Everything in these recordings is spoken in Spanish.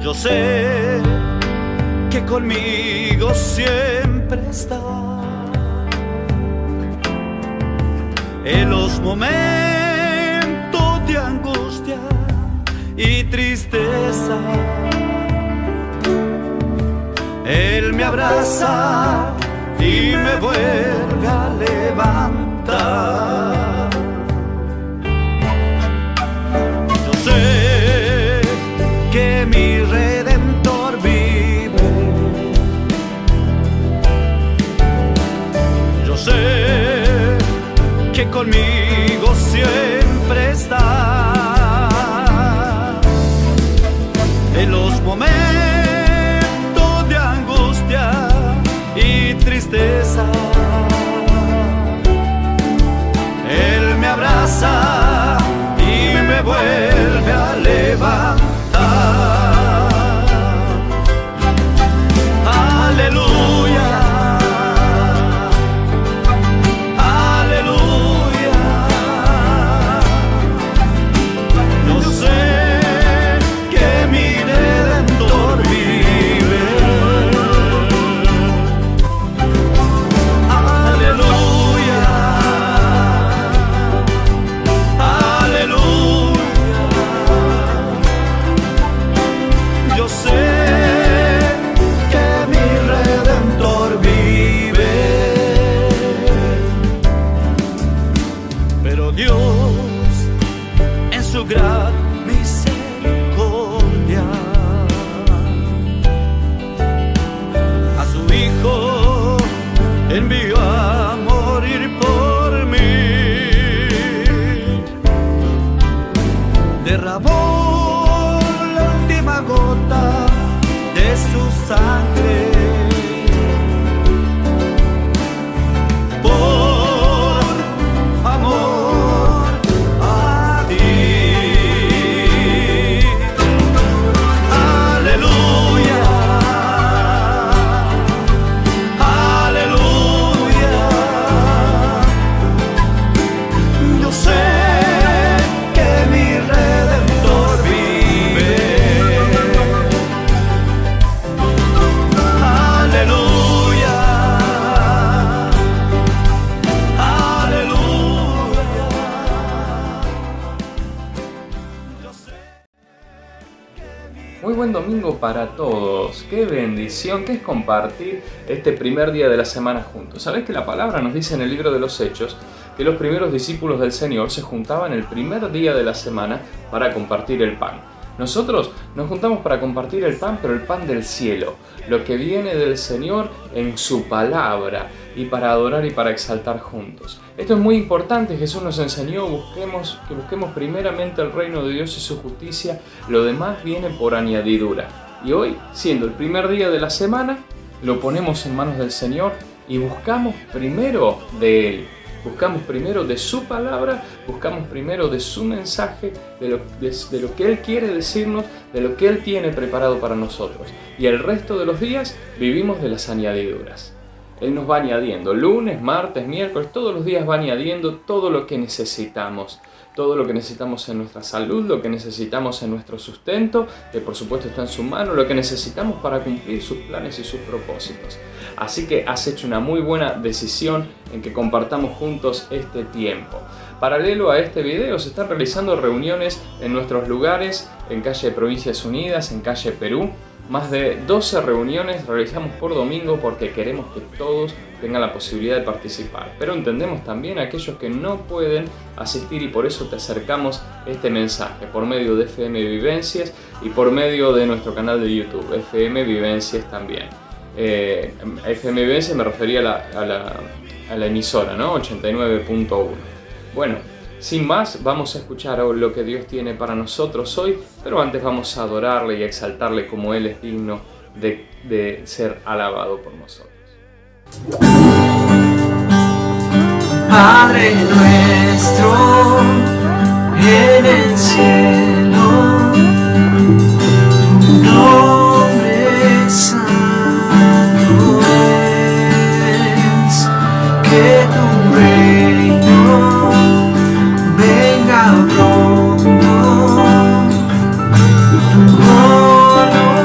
Yo sé que conmigo siempre está. En los momentos de angustia y tristeza, Él me abraza y me vuelve a levantar. Yo sé que mi Redentor vive. Yo sé que conmigo siempre está. En los momentos de angustia y tristeza, Él me abraza y me vuelve a levantar. Aleluya, aleluya. Yo sé que mi Redentor vive. Aleluya, aleluya. Yo sé que mi Redentor vive. Pero Dios, en su gran misericordia, a su Hijo envió a morir por mí. Derramó la última gota de su sangre por amor a ti. Aleluya, aleluya. Yo sé que mi Redentor vive. Aleluya, aleluya. Yo sé que mi Muy buen domingo para todos. Qué bendición que es compartir este primer día de la semana juntos. ¿Sabés que la palabra nos dice en el libro de los Hechos que los primeros discípulos del Señor se juntaban el primer día de la semana para compartir el pan? Nosotros nos juntamos para compartir el pan, pero el pan del cielo, lo que viene del Señor en su palabra, y para adorar y para exaltar juntos. Esto es muy importante. Jesús nos enseñó que busquemos primeramente el reino de Dios y su justicia, lo demás viene por añadidura. Y hoy, siendo el primer día de la semana, lo ponemos en manos del Señor y buscamos primero de Él. Buscamos primero de su palabra, buscamos primero de su mensaje, de lo que Él quiere decirnos, de lo que Él tiene preparado para nosotros. Y el resto de los días vivimos de las añadiduras. Él nos va añadiendo lunes, martes, miércoles, todos los días va añadiendo todo lo que necesitamos. Todo lo que necesitamos en nuestra salud, lo que necesitamos en nuestro sustento, que por supuesto está en su mano, lo que necesitamos para cumplir sus planes y sus propósitos. Así que has hecho una muy buena decisión en que compartamos juntos este tiempo. Paralelo a este video se están realizando reuniones en nuestros lugares, en calle Provincias Unidas, en calle Perú. Más de 12 reuniones realizamos por domingo porque queremos que todos tengan la posibilidad de participar. Pero entendemos también a aquellos que no pueden asistir y por eso te acercamos este mensaje por medio de FM Vivencias y por medio de nuestro canal de YouTube, FM Vivencias también. FM Vivencias me refería a la emisora, ¿no? 89.1. Bueno, sin más, vamos a escuchar lo que Dios tiene para nosotros hoy, pero antes vamos a adorarle y a exaltarle como Él es digno de ser alabado por nosotros. Padre nuestro en el cielo, tu nombre santo es, que tu reino venga pronto, tu voluntad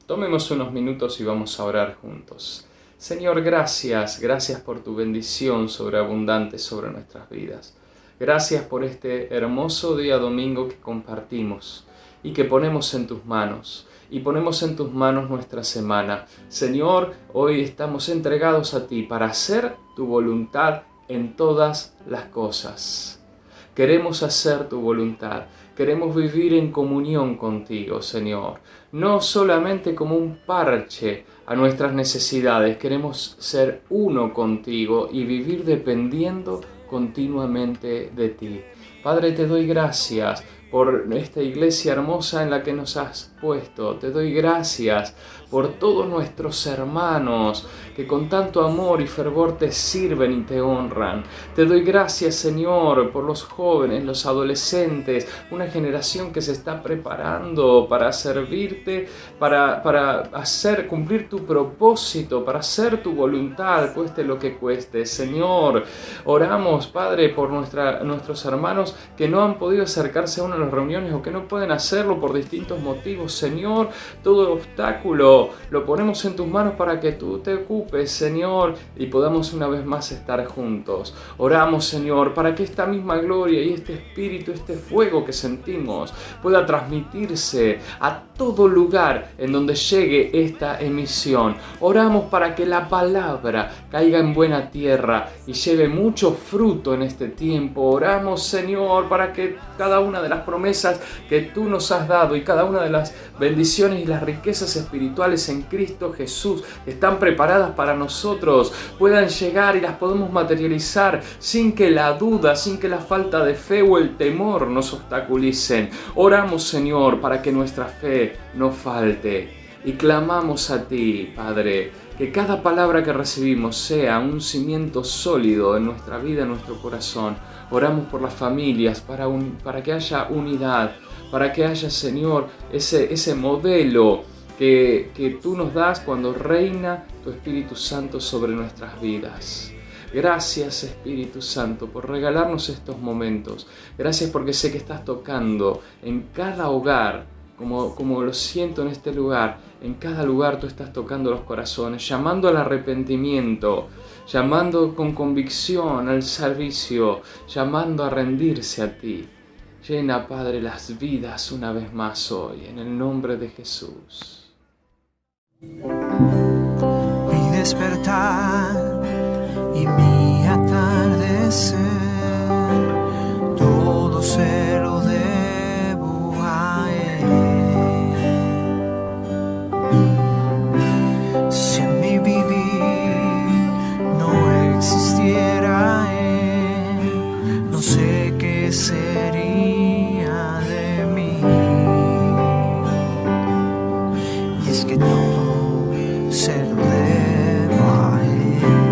Tomemos unos minutos y vamos a orar juntos. Señor, gracias por tu bendición sobreabundante sobre nuestras vidas. Gracias por este hermoso día domingo que compartimos y que ponemos en tus manos. Y ponemos en tus manos nuestra semana. Señor, hoy estamos entregados a ti para hacer tu voluntad en todas las cosas. Queremos hacer tu voluntad. Queremos vivir en comunión contigo, Señor. No solamente como un parche a nuestras necesidades. Queremos ser uno contigo y vivir dependiendo continuamente de ti. Padre, te doy gracias por esta iglesia hermosa en la que nos has puesto. Te doy gracias por todos nuestros hermanos que con tanto amor y fervor te sirven y te honran. Te doy gracias, Señor, por los jóvenes, los adolescentes, una generación que se está preparando para servirte, para cumplir tu propósito, para hacer tu voluntad, cueste lo que cueste. Señor, oramos, Padre, por nuestros hermanos que no han podido acercarse a una de las reuniones o que no pueden hacerlo por distintos motivos. Señor, todo obstáculo lo ponemos en tus manos para que tú te ocupes, Señor, y podamos una vez más estar juntos. Oramos, Señor, para que esta misma gloria y este espíritu, este fuego que sentimos pueda transmitirse a todo lugar en donde llegue esta emisión. Oramos para que la palabra caiga en buena tierra y lleve mucho fruto en este tiempo. Oramos, Señor, para que cada una de las promesas que tú nos has dado y cada una de las bendiciones y las riquezas espirituales en Cristo Jesús que están preparadas para nosotros puedan llegar y las podemos materializar sin que la duda, sin que la falta de fe o el temor nos obstaculicen. Oramos, Señor, para que nuestra fe no falte y clamamos a ti, Padre, que cada palabra que recibimos sea un cimiento sólido en nuestra vida, en nuestro corazón. Oramos por las familias, para que haya unidad, para que haya, Señor, ese modelo que tú nos das cuando reina tu Espíritu Santo sobre nuestras vidas. Gracias, Espíritu Santo, por regalarnos estos momentos. Gracias porque sé que estás tocando en cada hogar, como lo siento en este lugar. En cada lugar tú estás tocando los corazones, llamando al arrepentimiento, llamando con convicción al servicio, llamando a rendirse a ti. Llena, Padre, las vidas una vez más hoy, en el nombre de Jesús. Mi despertar y mi atardecer, todo se lo debo a Él. Si en mi vivir no existiera Él, no sé qué sería de mí. Y es que todo se lo debo a Él.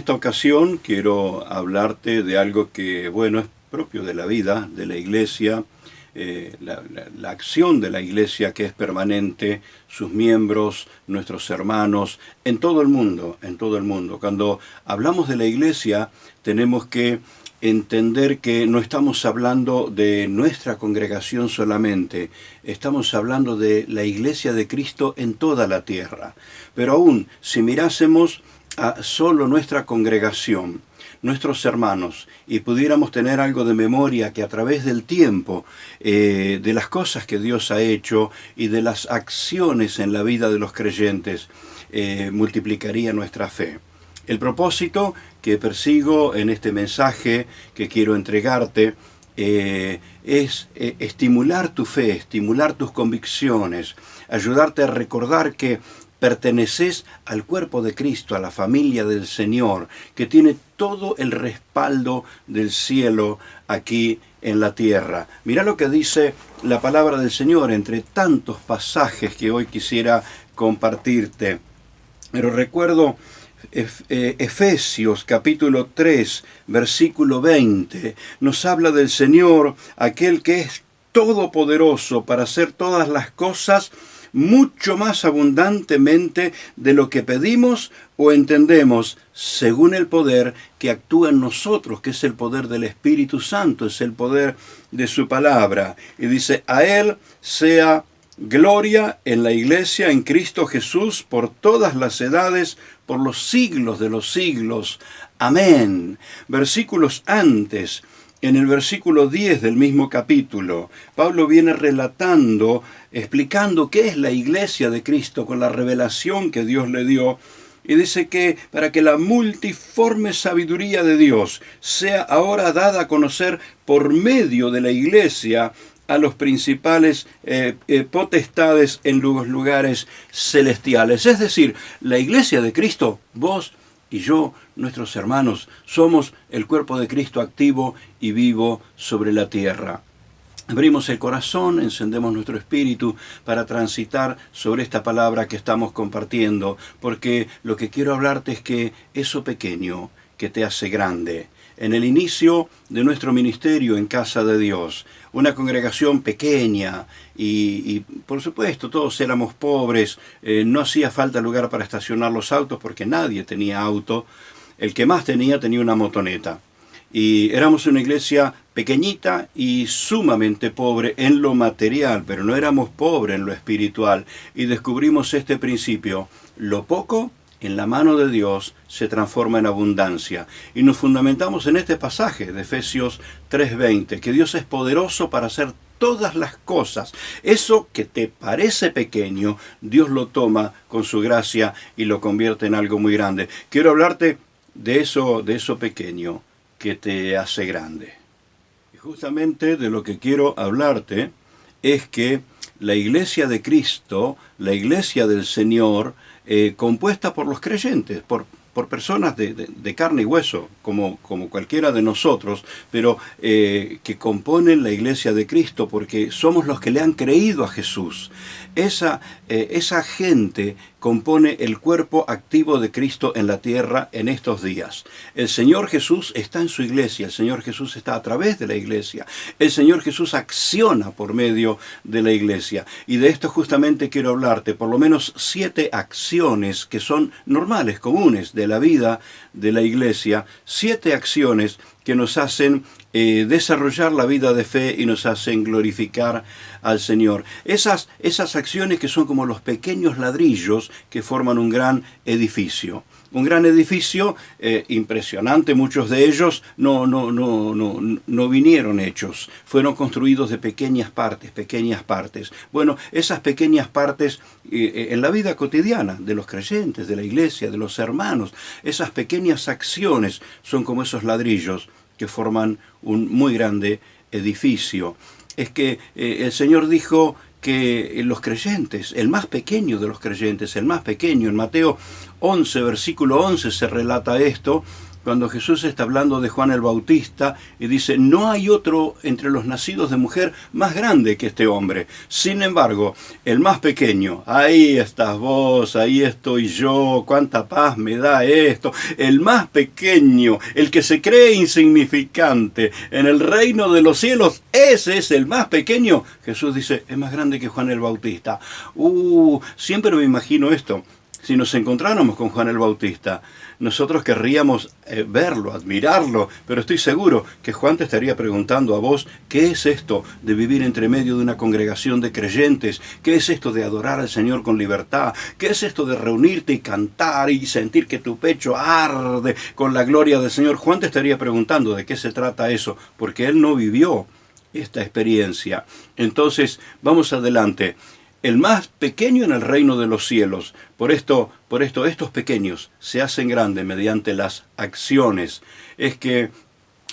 esta ocasión quiero hablarte de algo que, bueno, es propio de la vida, de la iglesia, la acción de la iglesia que es permanente, sus miembros, nuestros hermanos, en todo el mundo, en todo el mundo. Cuando hablamos de la iglesia, tenemos que entender que no estamos hablando de nuestra congregación solamente, estamos hablando de la iglesia de Cristo en toda la tierra. Pero aún, si mirásemos a solo nuestra congregación, nuestros hermanos, y pudiéramos tener algo de memoria que a través del tiempo, de las cosas que Dios ha hecho y de las acciones en la vida de los creyentes, multiplicaría nuestra fe. El propósito que persigo en este mensaje que quiero entregarte es estimular tu fe, estimular tus convicciones, ayudarte a recordar que perteneces al cuerpo de Cristo, a la familia del Señor, que tiene todo el respaldo del cielo aquí en la tierra. Mirá lo que dice la palabra del Señor entre tantos pasajes que hoy quisiera compartirte. Pero recuerdo Efesios capítulo 3, versículo 20, nos habla del Señor, aquel que es todopoderoso para hacer todas las cosas mucho más abundantemente de lo que pedimos o entendemos, según el poder que actúa en nosotros, que es el poder del Espíritu Santo, es el poder de su palabra. Y dice, a Él sea gloria en la iglesia, en Cristo Jesús, por todas las edades, por los siglos de los siglos. Amén. Versículos antes, en el versículo 10 del mismo capítulo, Pablo viene relatando, explicando qué es la iglesia de Cristo con la revelación que Dios le dio. Y dice que para que la multiforme sabiduría de Dios sea ahora dada a conocer por medio de la iglesia a los principales potestades en los lugares celestiales. Es decir, la iglesia de Cristo, vos y yo, nuestros hermanos, somos el cuerpo de Cristo activo y vivo sobre la tierra. Abrimos el corazón, encendemos nuestro espíritu para transitar sobre esta palabra que estamos compartiendo, porque lo que quiero hablarte es que eso pequeño que te hace grande. En el inicio de nuestro ministerio en Casa de Dios, una congregación pequeña y por supuesto todos éramos pobres, no hacía falta lugar para estacionar los autos porque nadie tenía auto, el que más tenía una motoneta. Y éramos una iglesia pequeñita y sumamente pobre en lo material, pero no éramos pobres en lo espiritual. Y descubrimos este principio, lo poco en la mano de Dios se transforma en abundancia. Y nos fundamentamos en este pasaje de Efesios 3:20, que Dios es poderoso para hacer todas las cosas. Eso que te parece pequeño, Dios lo toma con su gracia y lo convierte en algo muy grande. Quiero hablarte de eso pequeño que te hace grande. Y justamente de lo que quiero hablarte es que la iglesia de Cristo, la iglesia del Señor, compuesta por los creyentes, por personas de carne y hueso, como cualquiera de nosotros, pero que componen la iglesia de Cristo, porque somos los que le han creído a Jesús. Esa gente compone el cuerpo activo de Cristo en la tierra en estos días. El Señor Jesús está en su iglesia, el Señor Jesús está a través de la iglesia, el Señor Jesús acciona por medio de la iglesia. Y de esto justamente quiero hablarte, por lo menos 7 acciones que son normales, comunes de la vida de la iglesia, 7 acciones que nos hacen desarrollar la vida de fe y nos hacen glorificar al Señor. Esas acciones que son como los pequeños ladrillos que forman un gran edificio. Un gran edificio impresionante, muchos de ellos no vinieron hechos, fueron construidos de pequeñas partes. Bueno, esas pequeñas partes en la vida cotidiana de los creyentes, de la iglesia, de los hermanos, esas pequeñas acciones son como esos ladrillos que forman un muy grande edificio. Es que el Señor dijo que los creyentes, el más pequeño de los creyentes, el más pequeño, en Mateo 11, versículo 11 se relata esto, cuando Jesús está hablando de Juan el Bautista y dice, no hay otro entre los nacidos de mujer más grande que este hombre. Sin embargo, el más pequeño, ahí estás vos, ahí estoy yo, cuánta paz me da esto. El más pequeño, el que se cree insignificante en el reino de los cielos, ese es el más pequeño. Jesús dice, es más grande que Juan el Bautista. Siempre me imagino esto. Si nos encontráramos con Juan el Bautista, nosotros querríamos verlo, admirarlo, pero estoy seguro que Juan te estaría preguntando a vos, ¿qué es esto de vivir entre medio de una congregación de creyentes? ¿Qué es esto de adorar al Señor con libertad? ¿Qué es esto de reunirte y cantar y sentir que tu pecho arde con la gloria del Señor? Juan te estaría preguntando de qué se trata eso, porque él no vivió esta experiencia. Entonces, vamos adelante. El más pequeño en el reino de los cielos. Por esto, estos pequeños se hacen grandes mediante las acciones. Es que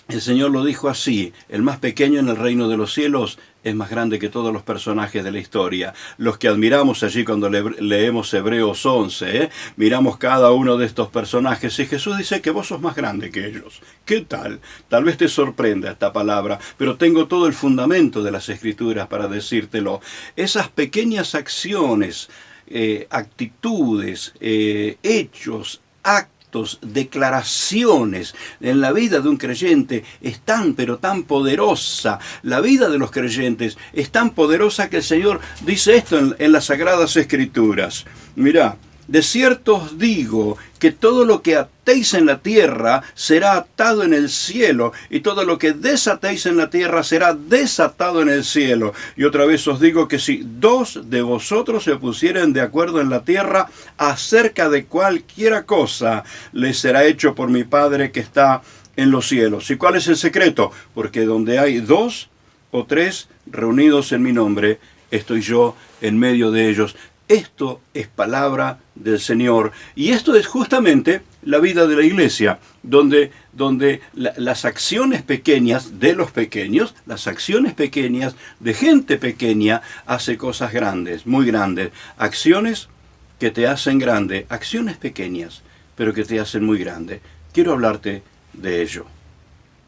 el Señor lo dijo así, el más pequeño en el reino de los cielos es más grande que todos los personajes de la historia. Los que admiramos allí cuando leemos Hebreos 11, miramos cada uno de estos personajes y Jesús dice que vos sos más grande que ellos. ¿Qué tal? Tal vez te sorprenda esta palabra, pero tengo todo el fundamento de las Escrituras para decírtelo. Esas pequeñas acciones, actitudes, hechos, actos, declaraciones en la vida de un creyente es tan pero tan poderosa. La vida de los creyentes es tan poderosa que el Señor dice esto en las Sagradas Escrituras. Mirá, de cierto os digo que todo lo que atéis en la tierra será atado en el cielo, y todo lo que desatéis en la tierra será desatado en el cielo. Y otra vez os digo que si dos de vosotros se pusieren de acuerdo en la tierra acerca de cualquiera cosa, les será hecho por mi Padre que está en los cielos. ¿Y cuál es el secreto? Porque donde hay dos o tres reunidos en mi nombre, estoy yo en medio de ellos. Esto es palabra del Señor, y esto es justamente la vida de la iglesia, donde las acciones pequeñas de los pequeños, las acciones pequeñas de gente pequeña, hace cosas grandes, muy grandes. Acciones que te hacen grande, acciones pequeñas, pero que te hacen muy grande. Quiero hablarte de ello.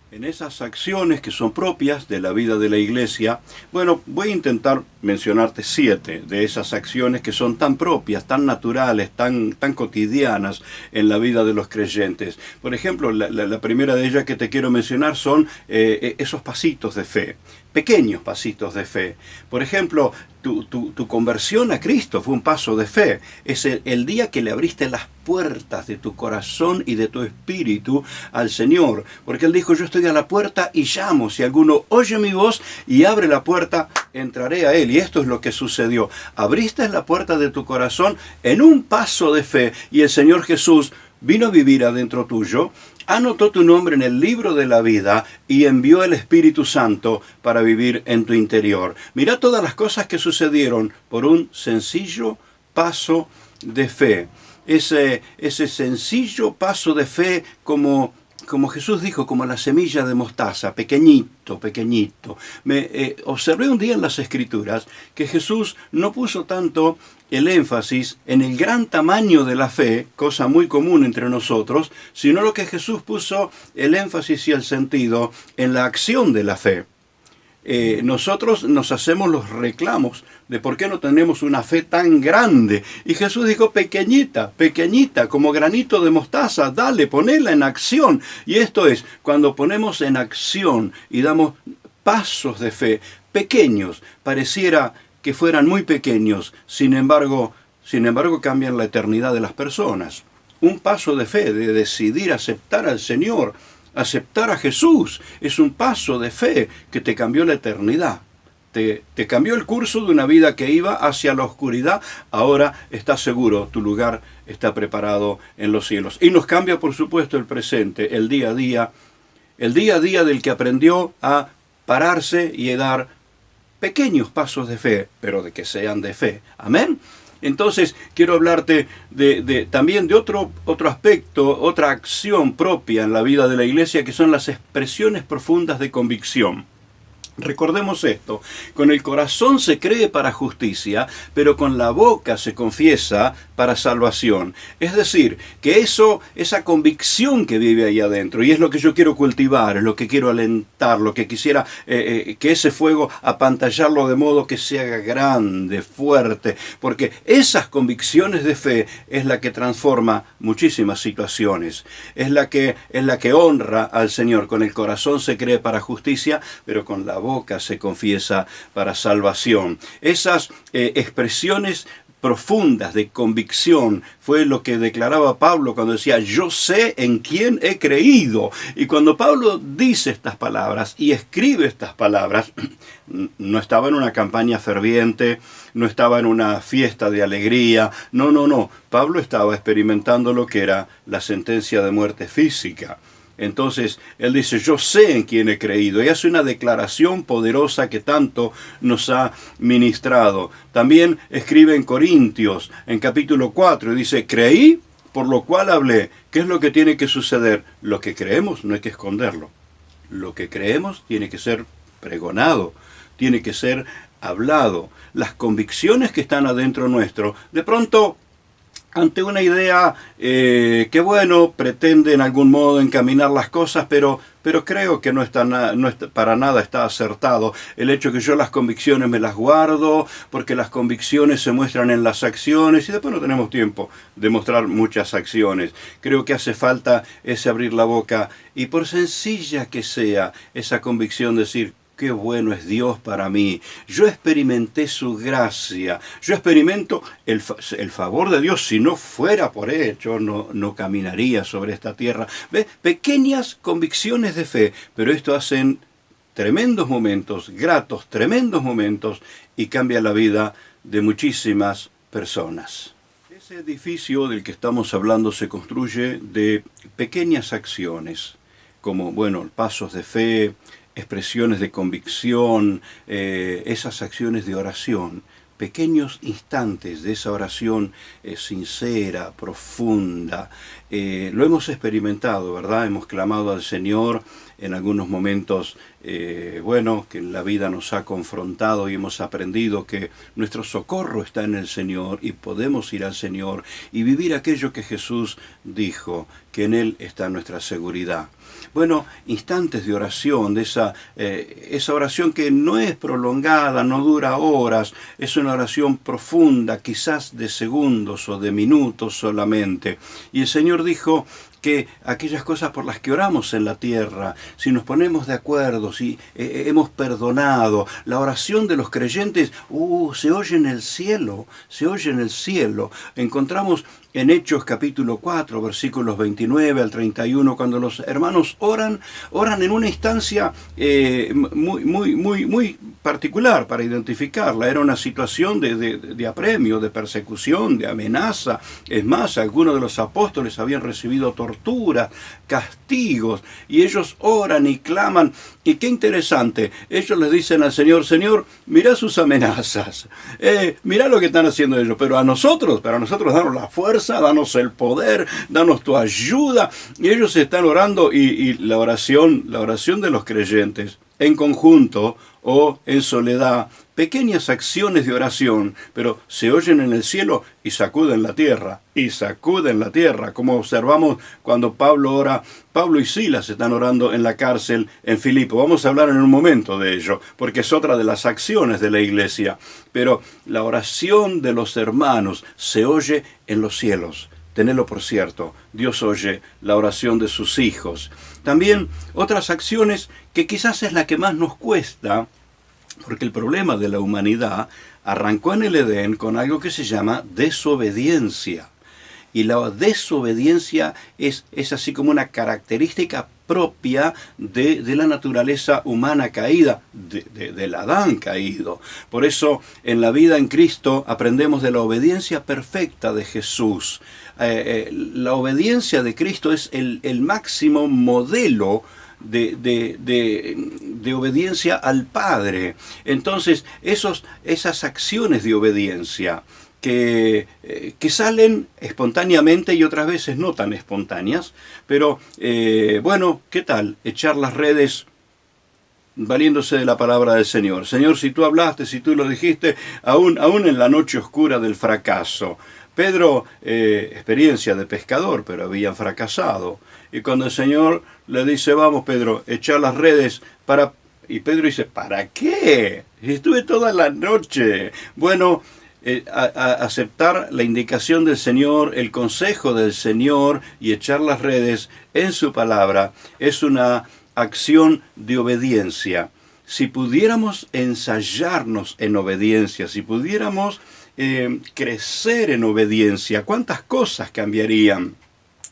En esas acciones que son propias de la vida de la iglesia, bueno, voy a intentar mencionarte 7 de esas acciones que son tan propias, tan naturales, tan cotidianas en la vida de los creyentes. Por ejemplo, la primera de ellas que te quiero mencionar son esos pasitos de fe, pequeños pasitos de fe. Por ejemplo, tu conversión a Cristo fue un paso de fe. Es el día que le abriste las puertas de tu corazón y de tu espíritu al Señor. Porque Él dijo, yo estoy a la puerta y llamo. Si alguno oye mi voz y abre la puerta, entraré a Él. Y esto es lo que sucedió. Abriste la puerta de tu corazón en un paso de fe y el Señor Jesús vino a vivir adentro tuyo, anotó tu nombre en el libro de la vida y envió el Espíritu Santo para vivir en tu interior. Mira todas las cosas que sucedieron por un sencillo paso de fe. Ese sencillo paso de fe, como Jesús dijo, como la semilla de mostaza, pequeñito, pequeñito. Observé un día en las Escrituras que Jesús no puso tanto el énfasis en el gran tamaño de la fe, cosa muy común entre nosotros, sino lo que Jesús puso el énfasis y el sentido en la acción de la fe. Nosotros nos hacemos los reclamos de por qué no tenemos una fe tan grande. Y Jesús dijo, pequeñita, pequeñita, como granito de mostaza, dale, ponela en acción. Y esto es, cuando ponemos en acción y damos pasos de fe, pequeños, pareciera que fueran muy pequeños, sin embargo cambian la eternidad de las personas. Un paso de fe, de decidir aceptar al Señor, aceptar a Jesús, es un paso de fe que te cambió la eternidad. Te cambió el curso de una vida que iba hacia la oscuridad. Ahora estás seguro, tu lugar está preparado en los cielos. Y nos cambia, por supuesto, el presente, el día a día del que aprendió a pararse y a dar pequeños pasos de fe, pero de que sean de fe. Amén. Entonces, quiero hablarte también de otro aspecto, otra acción propia en la vida de la iglesia, que son las expresiones profundas de convicción. Recordemos esto, con el corazón se cree para justicia, pero con la boca se confiesa para salvación. Es decir, que esa convicción que vive ahí adentro, y es lo que yo quiero cultivar, es lo que quiero alentar, lo que quisiera que ese fuego apantallarlo de modo que se haga grande, fuerte, porque esas convicciones de fe es la que transforma muchísimas situaciones, es la que honra al Señor. Con el corazón se cree para justicia, pero con la boca se confiesa para salvación. Esas expresiones profundas de convicción fue lo que declaraba Pablo cuando decía: yo sé en quién he creído. Y cuando Pablo dice estas palabras y escribe estas palabras, no estaba en una campaña ferviente, no estaba en una fiesta de alegría, no, Pablo estaba experimentando lo que era la sentencia de muerte física. Entonces, él dice: yo sé en quién he creído, y hace una declaración poderosa que tanto nos ha ministrado. También escribe en Corintios, en capítulo 4, y dice: creí, por lo cual hablé. ¿Qué es lo que tiene que suceder? Lo que creemos no hay que esconderlo. Lo que creemos tiene que ser pregonado, tiene que ser hablado. Las convicciones que están adentro nuestro, de pronto, ante una idea que, bueno, pretende en algún modo encaminar las cosas, pero creo que para nada está acertado el hecho que yo las convicciones me las guardo, porque las convicciones se muestran en las acciones y después no tenemos tiempo de mostrar muchas acciones. Creo que hace falta ese abrir la boca y, por sencilla que sea esa convicción, decir: qué bueno es Dios para mí. Yo experimenté su gracia. Yo experimento el favor de Dios. Si no fuera por él, yo no caminaría sobre esta tierra. ¿Ves? Pequeñas convicciones de fe, pero esto hacen tremendos momentos, gratos, tremendos momentos, y cambia la vida de muchísimas personas. Ese edificio del que estamos hablando se construye de pequeñas acciones, como, bueno, pasos de fe, expresiones de convicción, esas acciones de oración, pequeños instantes de esa oración sincera, profunda. Lo hemos experimentado, ¿verdad? Hemos clamado al Señor en algunos momentos, que la vida nos ha confrontado y hemos aprendido que nuestro socorro está en el Señor y podemos ir al Señor y vivir aquello que Jesús dijo, que en Él está nuestra seguridad. Bueno, instantes de oración, de esa oración que no es prolongada, no dura horas, es una oración profunda, quizás de segundos o de minutos solamente. Y el Señor dijo que aquellas cosas por las que oramos en la tierra, si nos ponemos de acuerdo, si hemos perdonado, la oración de los creyentes, se oye en el cielo, se oye en el cielo. Encontramos en Hechos capítulo 4, versículos 29 al 31, cuando los hermanos oran en una instancia muy particular para identificarla. Era una situación de apremio, de persecución, de amenaza. Es más, algunos de los apóstoles habían recibido tortura, castigos, y ellos oran y claman. Y qué interesante, ellos les dicen al Señor: Señor, mirá sus amenazas, mirá lo que están haciendo ellos, pero para nosotros danos la fuerza, danos el poder, danos tu ayuda. Y ellos están orando, y la oración de los creyentes, en conjunto o en soledad, pequeñas acciones de oración, pero se oyen en el cielo y sacuden la tierra, como observamos cuando Pablo ora. Pablo y Silas están orando en la cárcel en Filipo. Vamos a hablar en un momento de ello, porque es otra de las acciones de la iglesia. Pero la oración de los hermanos se oye en los cielos. Tenedlo por cierto, Dios oye la oración de sus hijos. También otras acciones que quizás es la que más nos cuesta, porque el problema de la humanidad arrancó en el Edén con algo que se llama desobediencia. Y la desobediencia es así como una característica propia de la naturaleza humana caída, del Adán caído. Por eso en la vida en Cristo aprendemos de la obediencia perfecta de Jesús. La obediencia de Cristo es el máximo modelo de obediencia al Padre. Entonces, esas acciones de obediencia que salen espontáneamente y otras veces no tan espontáneas, pero ¿qué tal echar las redes valiéndose de la palabra del Señor. Señor, si tú hablaste, si tú lo dijiste, aún en la noche oscura del fracaso. Pedro, experiencia de pescador, pero habían fracasado. Y cuando el Señor le dice, vamos Pedro, echar las redes para... Y Pedro dice, ¿para qué? Estuve toda la noche. Bueno, aceptar la indicación del Señor, el consejo del Señor y echar las redes en su palabra es una acción de obediencia. Si pudiéramos ensayarnos en obediencia, si pudiéramos crecer en obediencia, ¿cuántas cosas cambiarían?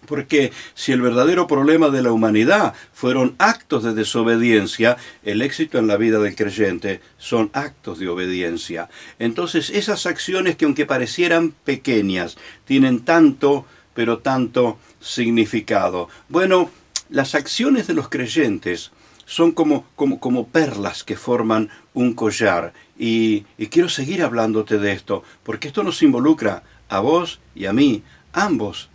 Porque si el verdadero problema de la humanidad fueron actos de desobediencia, el éxito en la vida del creyente son actos de obediencia. Entonces esas acciones que aunque parecieran pequeñas, tienen tanto, pero tanto significado. Bueno, las acciones de los creyentes son como perlas que forman un collar. Y quiero seguir hablándote de esto, porque esto nos involucra a vos y a mí. Ambos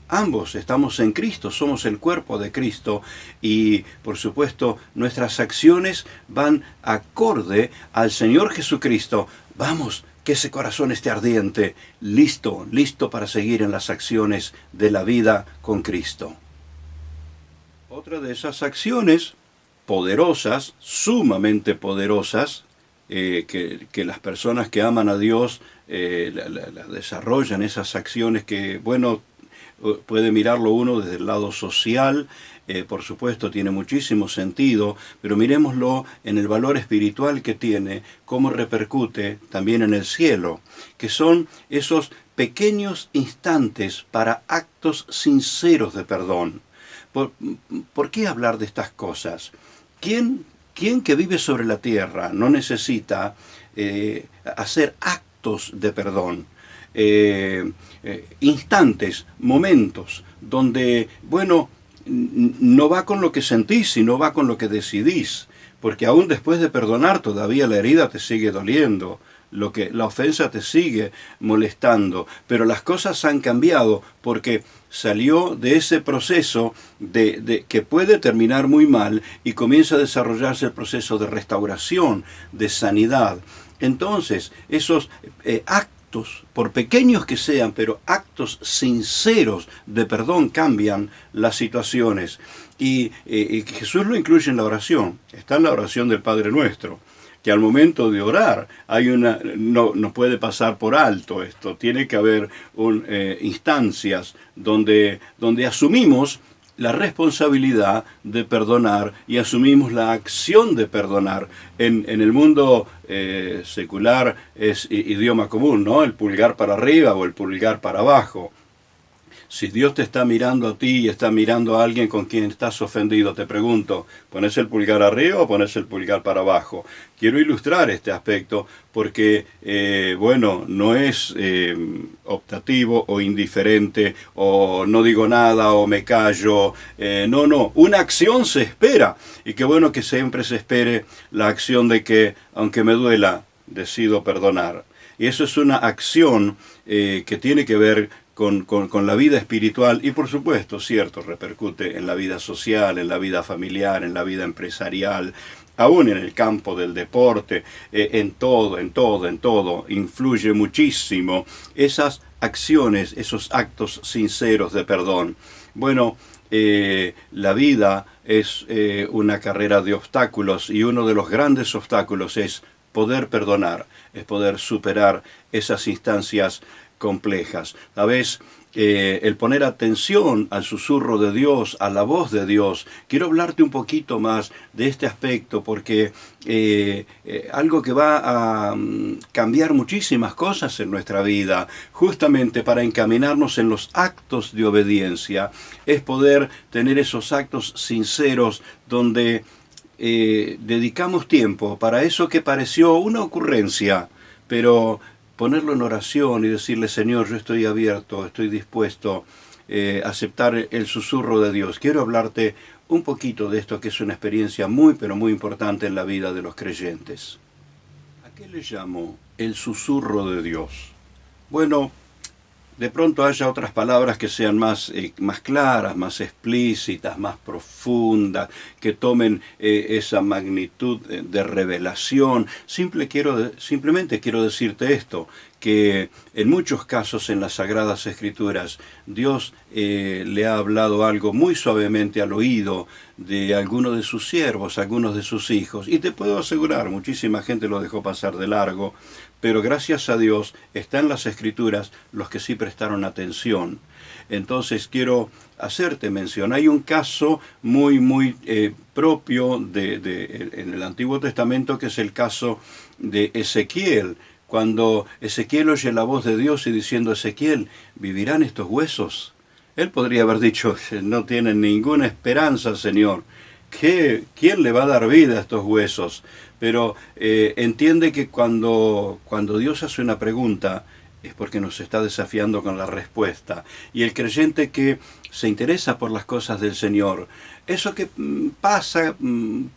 estamos en Cristo, somos el cuerpo de Cristo y, por supuesto, nuestras acciones van acorde al Señor Jesucristo. Vamos, que ese corazón esté ardiente, listo para seguir en las acciones de la vida con Cristo. Otra de esas acciones poderosas, sumamente poderosas, que las personas que aman a Dios la desarrollan, esas acciones que, bueno, puede mirarlo uno desde el lado social, por supuesto tiene muchísimo sentido, pero miremoslo en el valor espiritual que tiene, cómo repercute también en el cielo, que son esos pequeños instantes para actos sinceros de perdón. ¿Por qué hablar de estas cosas? ¿Quién que vive sobre la tierra no necesita hacer actos de perdón? Instantes, momentos, donde, bueno, no va con lo que sentís, sino va con lo que decidís, porque aún después de perdonar todavía la herida te sigue doliendo, la ofensa te sigue molestando, pero las cosas han cambiado porque salió de ese proceso que puede terminar muy mal y comienza a desarrollarse el proceso de restauración, de sanidad. Entonces, esos actos, por pequeños que sean, pero actos sinceros de perdón cambian las situaciones. Y Jesús lo incluye en la oración. Está en la oración del Padre Nuestro, que al momento de orar no puede pasar por alto esto. Tiene que haber instancias donde asumimos la responsabilidad de perdonar y asumimos la acción de perdonar. En el mundo secular es idioma común, ¿no? El pulgar para arriba o el pulgar para abajo. Si Dios te está mirando a ti y está mirando a alguien con quien estás ofendido, te pregunto, ¿pones el pulgar arriba o pones el pulgar para abajo? Quiero ilustrar este aspecto porque, bueno, no es optativo o indiferente o no digo nada o me callo. No, una acción se espera. Y qué bueno que siempre se espere la acción de que, aunque me duela, decido perdonar. Y eso es una acción que tiene que ver con la vida espiritual y por supuesto, cierto, repercute en la vida social, en la vida familiar, en la vida empresarial, aún en el campo del deporte, en todo, influye muchísimo esas acciones, esos actos sinceros de perdón. Bueno, la vida es una carrera de obstáculos y uno de los grandes obstáculos es poder perdonar, es poder superar esas instancias complejas. A veces el poner atención al susurro de Dios, a la voz de Dios. Quiero hablarte un poquito más de este aspecto porque algo que va a cambiar muchísimas cosas en nuestra vida, justamente para encaminarnos en los actos de obediencia, es poder tener esos actos sinceros donde dedicamos tiempo para eso que pareció una ocurrencia, pero ponerlo en oración y decirle, Señor, yo estoy abierto, estoy dispuesto a aceptar el susurro de Dios. Quiero hablarte un poquito de esto, que es una experiencia muy, pero muy importante en la vida de los creyentes. ¿A qué le llamo el susurro de Dios? Bueno, de pronto haya otras palabras que sean más claras, más explícitas, más profundas, que tomen esa magnitud de revelación. Simplemente quiero decirte esto, que en muchos casos en las Sagradas Escrituras Dios le ha hablado algo muy suavemente al oído de alguno de sus siervos, algunos de sus hijos. Y te puedo asegurar, muchísima gente lo dejó pasar de largo, pero gracias a Dios está en las Escrituras los que sí prestaron atención. Entonces quiero hacerte mención. Hay un caso muy propio en el Antiguo Testamento, que es el caso de Ezequiel. Cuando Ezequiel oye la voz de Dios y diciendo: Ezequiel, ¿vivirán estos huesos? Él podría haber dicho: no tienen ninguna esperanza, Señor. ¿Quién le va a dar vida a estos huesos? Pero entiende que cuando Dios hace una pregunta, es porque nos está desafiando con la respuesta. Y el creyente que se interesa por las cosas del Señor, eso que pasa,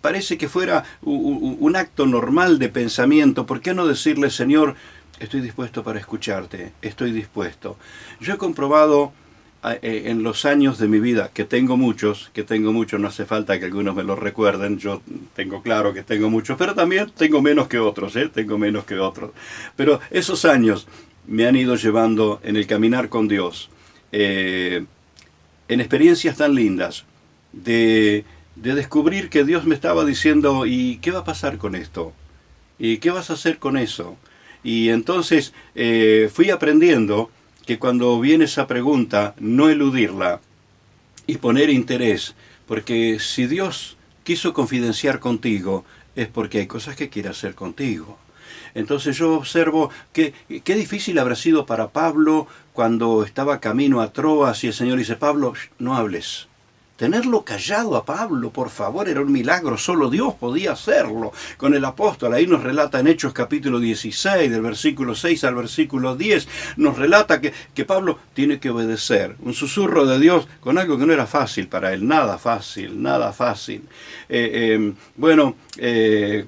parece que fuera un acto normal de pensamiento. ¿Por qué no decirle: Señor, estoy dispuesto para escucharte, estoy dispuesto? Yo he comprobado en los años de mi vida, que tengo muchos, no hace falta que algunos me lo recuerden, yo tengo claro que tengo muchos, pero también tengo menos que otros, Pero esos años me han ido llevando en el caminar con Dios, en experiencias tan lindas, de descubrir que Dios me estaba diciendo: ¿y qué va a pasar con esto? ¿Y qué vas a hacer con eso? Y entonces fui aprendiendo que cuando viene esa pregunta, no eludirla y poner interés, porque si Dios quiso confidenciar contigo, es porque hay cosas que quiere hacer contigo. Entonces yo observo que qué difícil habrá sido para Pablo cuando estaba camino a Troas y el Señor dice: Pablo, no hables. Tenerlo callado a Pablo, por favor, era un milagro, solo Dios podía hacerlo. Con el apóstol, ahí nos relata en Hechos capítulo 16, del versículo 6 al versículo 10, nos relata que Pablo tiene que obedecer. Un susurro de Dios con algo que no era fácil para él, nada fácil.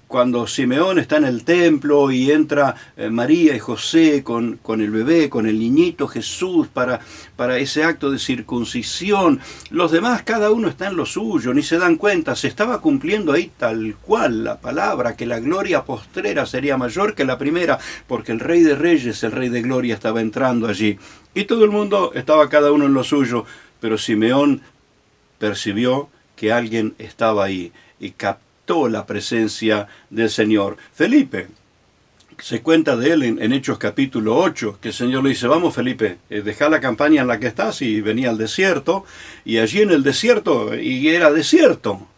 Cuando Simeón está en el templo y entra María y José con el bebé, con el niñito Jesús para ese acto de circuncisión, los demás, cada uno está en lo suyo, ni se dan cuenta. Se estaba cumpliendo ahí tal cual la palabra, que la gloria postrera sería mayor que la primera, porque el Rey de Reyes, el Rey de Gloria, estaba entrando allí. Y todo el mundo estaba cada uno en lo suyo, pero Simeón percibió que alguien estaba ahí y captó la presencia del Señor. Felipe, se cuenta de él en Hechos capítulo 8, que el Señor le dice: vamos, Felipe, deja la campaña en la que estás, y venía al desierto, y allí en el desierto, y era desierto,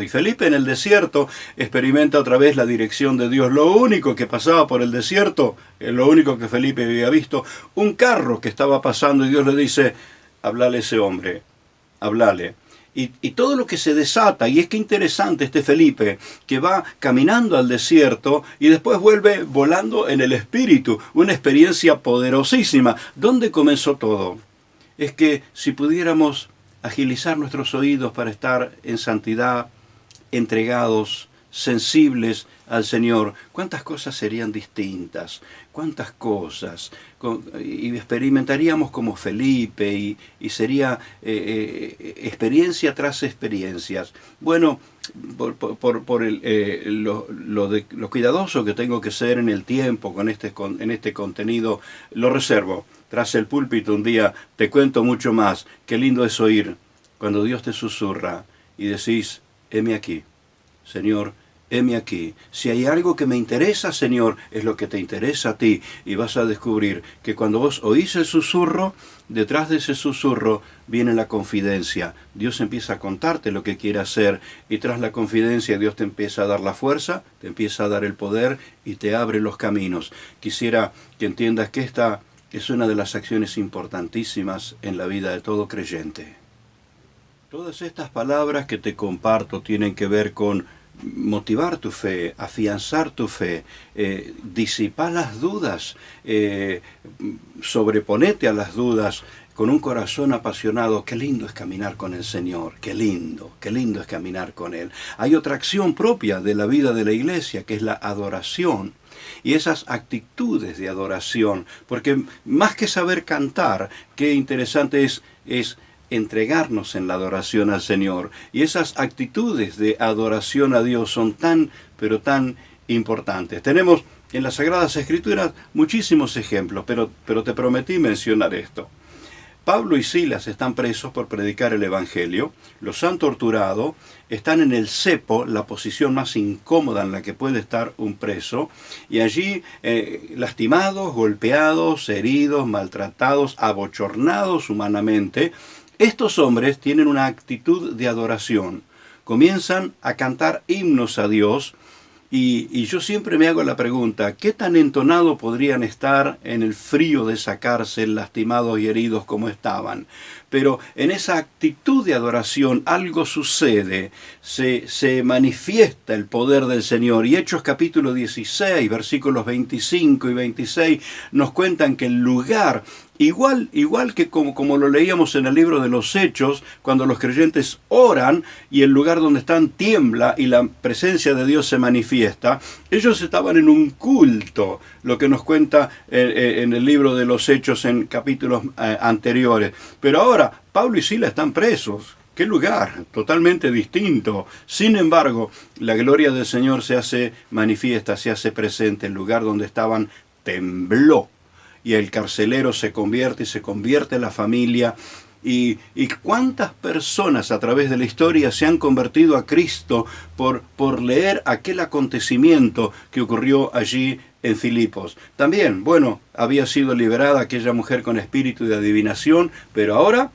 y Felipe en el desierto experimenta otra vez la dirección de Dios. Lo único que pasaba por el desierto, lo único que Felipe había visto, un carro que estaba pasando, y Dios le dice: hablale a ese hombre, hablale. Y todo lo que se desata, y es que interesante este Felipe, que va caminando al desierto y después vuelve volando en el espíritu, una experiencia poderosísima. ¿Dónde comenzó todo? Es que si pudiéramos agilizar nuestros oídos para estar en santidad, entregados, sensibles al Señor, cuántas cosas serían distintas, cuántas cosas, y experimentaríamos como Felipe, y sería experiencia tras experiencias. Bueno, por lo cuidadoso que tengo que ser en el tiempo en este contenido, lo reservo. Tras el púlpito un día te cuento mucho más. Qué lindo es oír cuando Dios te susurra y decís: heme aquí, Señor, heme aquí. Si hay algo que me interesa, Señor, es lo que te interesa a ti. Y vas a descubrir que cuando vos oís el susurro, detrás de ese susurro viene la confidencia. Dios empieza a contarte lo que quiere hacer, y tras la confidencia Dios te empieza a dar la fuerza, te empieza a dar el poder y te abre los caminos. Quisiera que entiendas que esta es una de las acciones importantísimas en la vida de todo creyente. Todas estas palabras que te comparto tienen que ver con motivar tu fe, afianzar tu fe, disipar las dudas, sobreponete a las dudas con un corazón apasionado. Qué lindo es caminar con el Señor, qué lindo es caminar con Él. Hay otra acción propia de la vida de la iglesia, que es la adoración. Y esas actitudes de adoración, porque más que saber cantar, qué interesante es entregarnos en la adoración al Señor. Y esas actitudes de adoración a Dios son tan, pero tan importantes. Tenemos en las Sagradas Escrituras muchísimos ejemplos, pero te prometí mencionar esto. Pablo y Silas están presos por predicar el Evangelio, los han torturado, están en el cepo, la posición más incómoda en la que puede estar un preso, y allí lastimados, golpeados, heridos, maltratados, abochornados humanamente. Estos hombres tienen una actitud de adoración, comienzan a cantar himnos a Dios, y yo siempre me hago la pregunta, ¿qué tan entonado podrían estar en el frío de esa cárcel, lastimados y heridos como estaban? Pero en esa actitud de adoración algo sucede, se manifiesta el poder del Señor. Y Hechos capítulo 16, versículos 25 y 26, nos cuentan que el lugar, igual que como lo leíamos en el libro de los Hechos, cuando los creyentes oran y el lugar donde están tiembla y la presencia de Dios se manifiesta, ellos estaban en un culto, lo que nos cuenta en el libro de los Hechos en capítulos anteriores. Pero ahora Pablo y Silas están presos. ¡Qué lugar! Totalmente distinto. Sin embargo, la gloria del Señor se hace manifiesta, se hace presente. El lugar donde estaban tembló. Y el carcelero se convierte en la familia. Y cuántas personas a través de la historia se han convertido a Cristo por leer aquel acontecimiento que ocurrió allí en Filipos. También, había sido liberada aquella mujer con espíritu de adivinación, pero ahora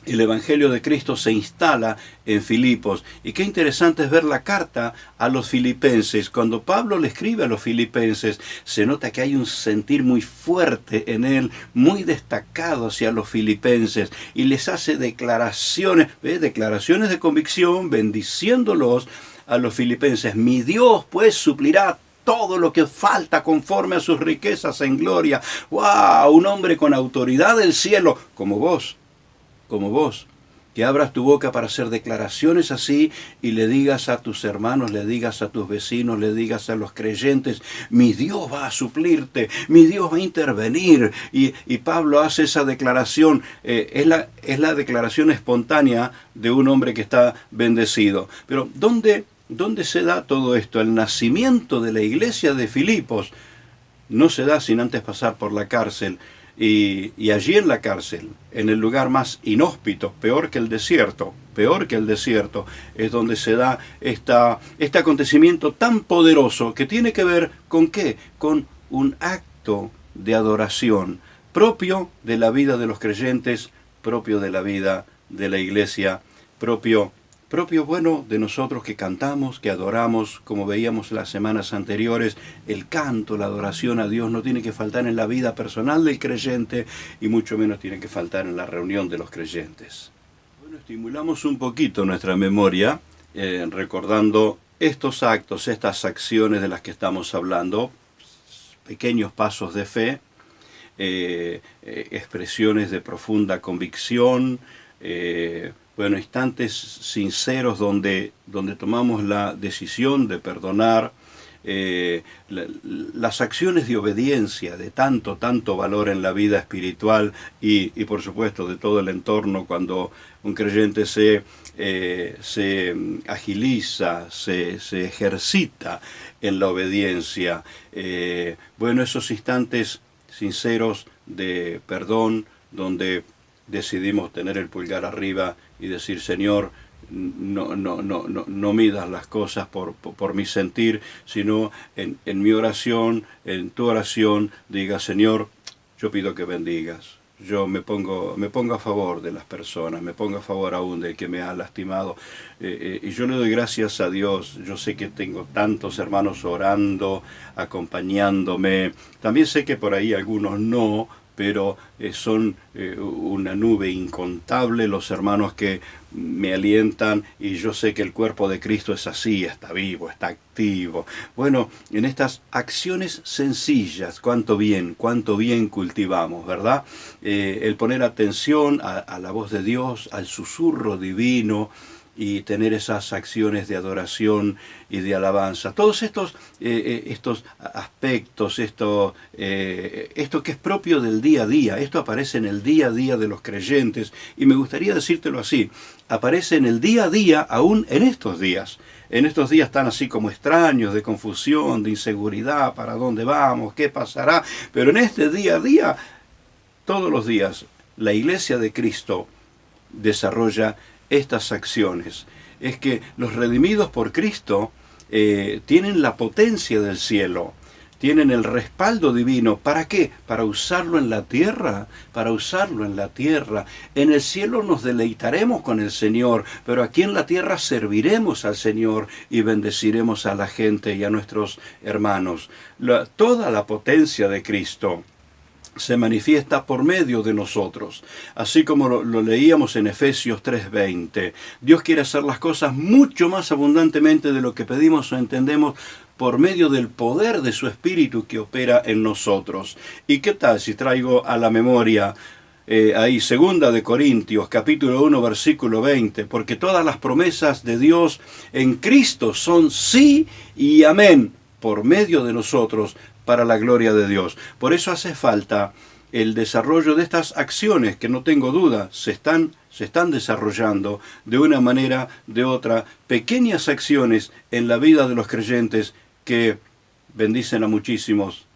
el Evangelio de Cristo se instala en Filipos. Y qué interesante es ver la carta a los filipenses. Cuando Pablo le escribe a los filipenses, se nota que hay un sentir muy fuerte en él, muy destacado hacia los filipenses. Y les hace declaraciones de convicción, bendiciéndolos a los filipenses. Mi Dios pues suplirá todo lo que falta conforme a sus riquezas en gloria. ¡Wow! Un hombre con autoridad del cielo, como vos, que abras tu boca para hacer declaraciones así y le digas a tus hermanos, le digas a tus vecinos, le digas a los creyentes, mi Dios va a suplirte, mi Dios va a intervenir. Y Pablo hace esa declaración, es la declaración espontánea de un hombre que está bendecido. Pero ¿dónde se da todo esto? El nacimiento de la iglesia de Filipos no se da sin antes pasar por la cárcel. Y allí en la cárcel, en el lugar más inhóspito, peor que el desierto, es donde se da este acontecimiento tan poderoso que tiene que ver ¿con qué? Con un acto de adoración propio de la vida de los creyentes, propio de la vida de la iglesia, propio de nosotros que cantamos, que adoramos, como veíamos las semanas anteriores. El canto, la adoración a Dios no tiene que faltar en la vida personal del creyente y mucho menos tiene que faltar en la reunión de los creyentes. Estimulamos un poquito nuestra memoria recordando estos actos, estas acciones de las que estamos hablando, pequeños pasos de fe, expresiones de profunda convicción, instantes sinceros donde tomamos la decisión de perdonar, las acciones de obediencia de tanto valor en la vida espiritual y por supuesto de todo el entorno cuando un creyente se agiliza, se ejercita en la obediencia. Esos instantes sinceros de perdón donde decidimos tener el pulgar arriba y decir, Señor, no midas las cosas por mi sentir, sino en mi oración, en tu oración, diga, Señor, yo pido que bendigas. Yo me pongo a favor de las personas, me pongo a favor aún del que me ha lastimado. Y yo le doy gracias a Dios. Yo sé que tengo tantos hermanos orando, acompañándome. También sé que por ahí algunos no, pero son una nube incontable los hermanos que me alientan, y yo sé que el cuerpo de Cristo es así, está vivo, está activo. Bueno, en estas acciones sencillas, cuánto bien cultivamos, ¿verdad? El poner atención a la voz de Dios, al susurro divino, y tener esas acciones de adoración y de alabanza. Todos estos aspectos, esto que es propio del día a día, esto aparece en el día a día de los creyentes, y me gustaría decírtelo así, aparece en el día a día aún en estos días. En estos días tan así como extraños, de confusión, de inseguridad, para dónde vamos, qué pasará, pero en este día a día, todos los días, la Iglesia de Cristo desarrolla estas acciones. Es que los redimidos por Cristo tienen la potencia del cielo, tienen el respaldo divino. ¿Para qué? Para usarlo en la tierra, para usarlo en la tierra. En el cielo nos deleitaremos con el Señor, pero aquí en la tierra serviremos al Señor y bendeciremos a la gente y a nuestros hermanos. Toda la potencia de Cristo se manifiesta por medio de nosotros, así como lo leíamos en Efesios 3:20. Dios quiere hacer las cosas mucho más abundantemente de lo que pedimos o entendemos, por medio del poder de su Espíritu que opera en nosotros. ¿Y qué tal si traigo a la memoria ahí 2 de Corintios, capítulo 1, versículo 20? Porque todas las promesas de Dios en Cristo son sí y amén, por medio de nosotros, para la gloria de Dios. Por eso hace falta el desarrollo de estas acciones, que no tengo duda, se están desarrollando de una manera, de otra, pequeñas acciones en la vida de los creyentes que bendicen a muchísimos,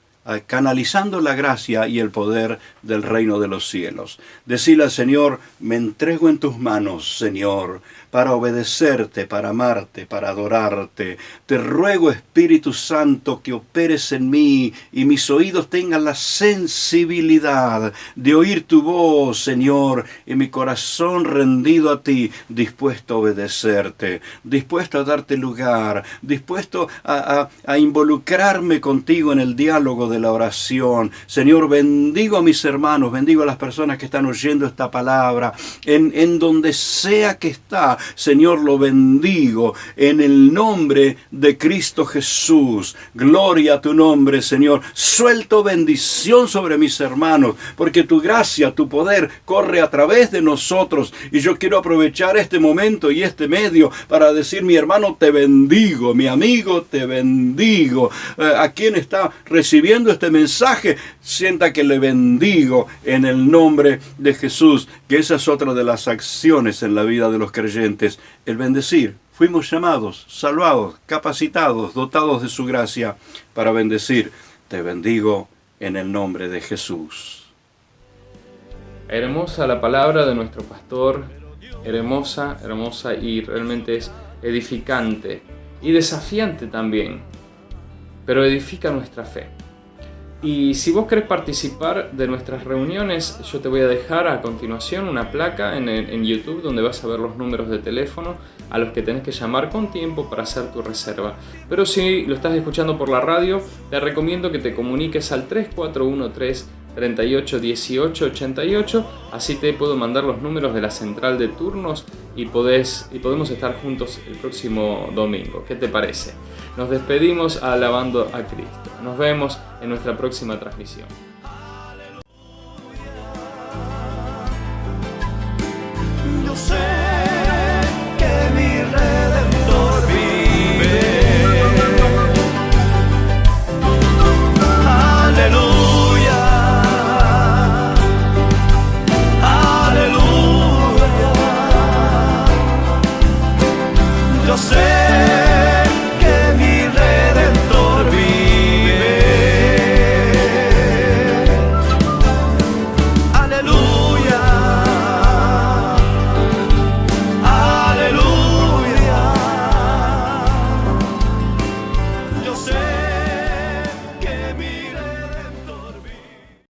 canalizando la gracia y el poder del reino de los cielos. Decirle al Señor: me entrego en tus manos, Señor, para obedecerte, para amarte, para adorarte. Te ruego, Espíritu Santo, que operes en mí y mis oídos tengan la sensibilidad de oír tu voz, Señor, y mi corazón rendido a ti, dispuesto a obedecerte, dispuesto a darte lugar, dispuesto a involucrarme contigo en el diálogo de la oración. Señor, bendigo a mis hermanos, bendigo a las personas que están oyendo esta palabra, en donde sea que está. Señor, lo bendigo en el nombre de Cristo Jesús. Gloria a tu nombre, Señor. Suelto bendición sobre mis hermanos, porque tu gracia, tu poder corre a través de nosotros. Y yo quiero aprovechar este momento y este medio para decir: mi hermano, te bendigo, mi amigo, te bendigo. A quien está recibiendo este mensaje, sienta que le bendigo en el nombre de Jesús, que esa es otra de las acciones en la vida de los creyentes, el bendecir. Fuimos llamados, salvados, capacitados, dotados de su gracia para bendecir. Te bendigo en el nombre de Jesús. Hermosa la palabra de nuestro pastor, hermosa, y realmente es edificante y desafiante también, pero edifica nuestra fe. Y si vos querés participar de nuestras reuniones, yo te voy a dejar a continuación una placa en YouTube donde vas a ver los números de teléfono a los que tenés que llamar con tiempo para hacer tu reserva. Pero si lo estás escuchando por la radio, te recomiendo que te comuniques al 3413 38 18 88, así te puedo mandar los números de la central de turnos y podemos estar juntos el próximo domingo. ¿Qué te parece? Nos despedimos alabando a Cristo. Nos vemos en nuestra próxima transmisión.